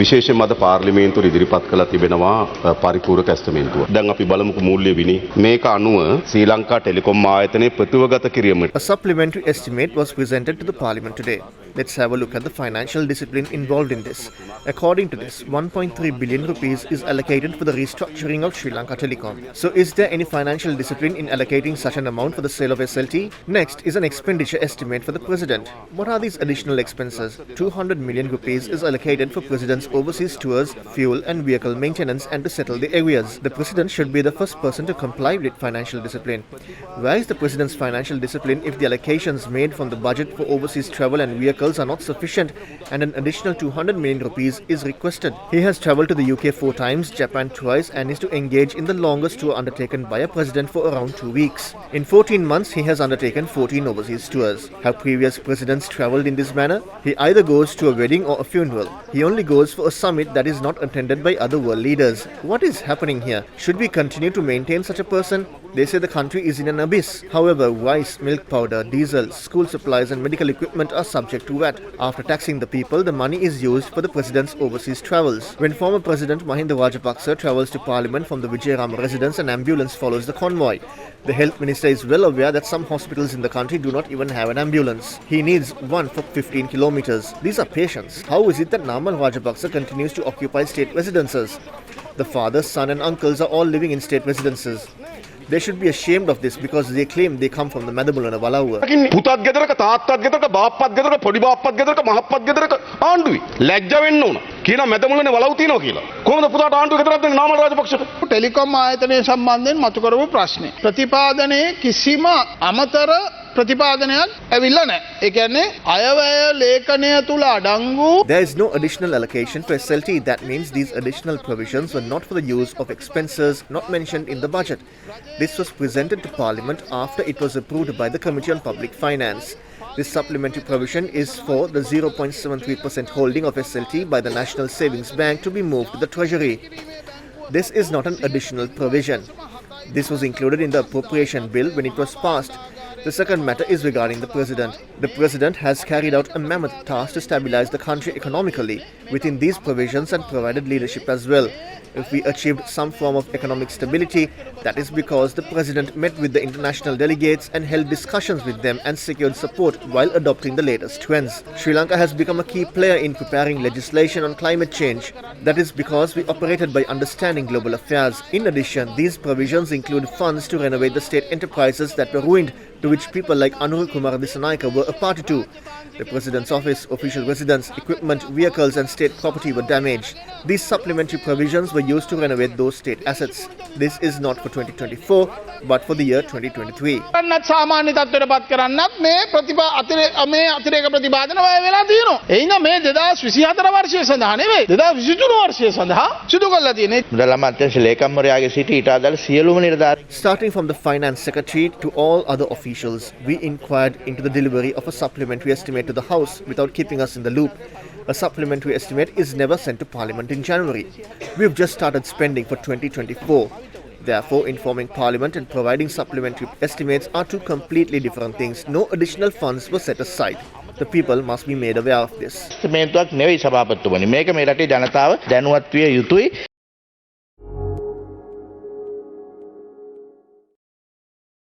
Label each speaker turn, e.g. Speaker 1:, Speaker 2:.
Speaker 1: විශේෂයෙන්ම අද පාර්ලිමේන්තුවේ ඉදිරිපත් කළ තිබෙනවා පරිපූර්ණක ඇස්තමේන්තුව. දැන් අපි බලමුකෝ මූල්‍ය විනි. මේක අනුව ශ්‍රී ලංකා ටෙලිකොම් ආයතනයේ ප්‍රතිවගත කිරීමට.
Speaker 2: A supplementary estimate was presented to the parliament today. Let's have a look at the financial discipline involved in this. According to this, 1.3 billion rupees is allocated for the restructuring of Sri Lanka Telecom. So is there any financial discipline in allocating such an amount for the sale of SLT? Next is an expenditure estimate for the president. What are these additional expenses? 200 million rupees is allocated for president's overseas tours, fuel and vehicle maintenance and to settle the areas. The president should be the first person to comply with financial discipline. Where is the president's financial discipline if the allocations made from the budget for overseas travel and vehicles are not sufficient and an additional 200 million rupees is requested? He has travelled to the UK 4 times, Japan twice and is to engage in the longest tour undertaken by a president for around 2 weeks. In 14 months, he has undertaken 14 overseas tours. Have previous presidents travelled in this manner? He either goes to a wedding or a funeral. He only goes for a summit that is not attended by other world leaders. What is happening here? Should we continue to maintain such a person? They say the country is in an abyss. However, rice, milk powder, diesel, school supplies and medical equipment are subject to VAT. After taxing the people, the money is used for the president's overseas travels. When former President Mahinda Rajapaksa travels to parliament from the Vijayarama residence, an ambulance follows the convoy. The health minister is well aware that some hospitals in the country do not even have an ambulance. He needs one for 15 kilometers. These are patients. How is it that Namal Rajapaksa continues to occupy state residences? The father, son and uncles are all living in state residences. They should be ashamed of this because they claim they come from the Madabulana Valawa.
Speaker 1: පුතත් ගෙදරක තාත්තත් ගෙදරක බාප්පත් ගෙදරක පොඩි බාප්පත් ගෙදරක මහප්පත් ගෙදරක ආණ්ඩුවේ ලැජ්ජ වෙන්න ඕන. කියන මැදමුලනේ වලව් තියනවා කියලා. කොහොමද පුතාට ආණ්ඩුව ගෙදරක් දෙන්නේ නාමල් රාජපක්ෂට?
Speaker 3: ටෙලිකොම් ආයතනය සම්බන්ධයෙන් මතු කරපු ප්‍රශ්නේ. ප්‍රතිපාදනයේ කිසිම අමතර ප්‍රතිපාදනයක් ඇවිල්ලා නැහැ. ඒ කියන්නේ අයවැය ලේඛනය තුල අඩංගු.
Speaker 2: There is no additional allocation for SLT. That means these additional provisions were not for the use of expenses not mentioned in the budget. This was presented to Parliament after it was approved by the Committee on Public Finance. This supplementary provision is for the 0.73% holding of SLT by the National Savings Bank to be moved to the Treasury. This is not an additional provision. This was included in the appropriation bill when it was passed. The second matter is regarding the president. The president has carried out a mammoth task to stabilize the country economically within these provisions and provided leadership as well. If we achieved some form of economic stability, that is because the president met with the international delegates and held discussions with them and secured support while adopting the latest trends. Sri Lanka has become a key player in preparing legislation on climate change. That is because we operated by understanding global affairs. In addition, these provisions include funds to renovate the state enterprises that were ruined, to which people like Anuru Kumar Dissanayake were a party to. The President's office, official residence, equipment, vehicles and state property were damaged. These supplementary provisions were used to renovate those state assets. This is not for 2024 but for the year 2023.
Speaker 3: කරන්නත් සාමාන්‍ය තත්ත්වයට පත් කරන්නත් මේ අතිරේක ප්‍රතිපාදන වැය වෙලා තියෙනවා. එහෙනම් මේ 2024 වර්ෂය සඳහා නෙවෙයි 2023 වර්ෂය සඳහා සිදු කරලා තියෙන්නේ.
Speaker 4: මුදල් අමාත්‍යාංශ ලේකම්වරයාගේ සිට ඊට අදාළ සියලුම නිලධාරීන්.
Speaker 2: Starting from the finance secretary to all other officials, we inquired into the delivery of a supplementary estimate to the House without keeping us in the loop. A supplementary estimate is never sent to Parliament in January. We've just started spending for 2024. Therefore, informing Parliament and providing supplementary estimates are two completely different things. No additional funds were set aside. The people must be made aware of this.
Speaker 4: මේන්තුවක් නෙවෙයි සභාපතිතුමනි. මේක මේ රටේ ජනතාව දැනුවත් විය යුතුයි.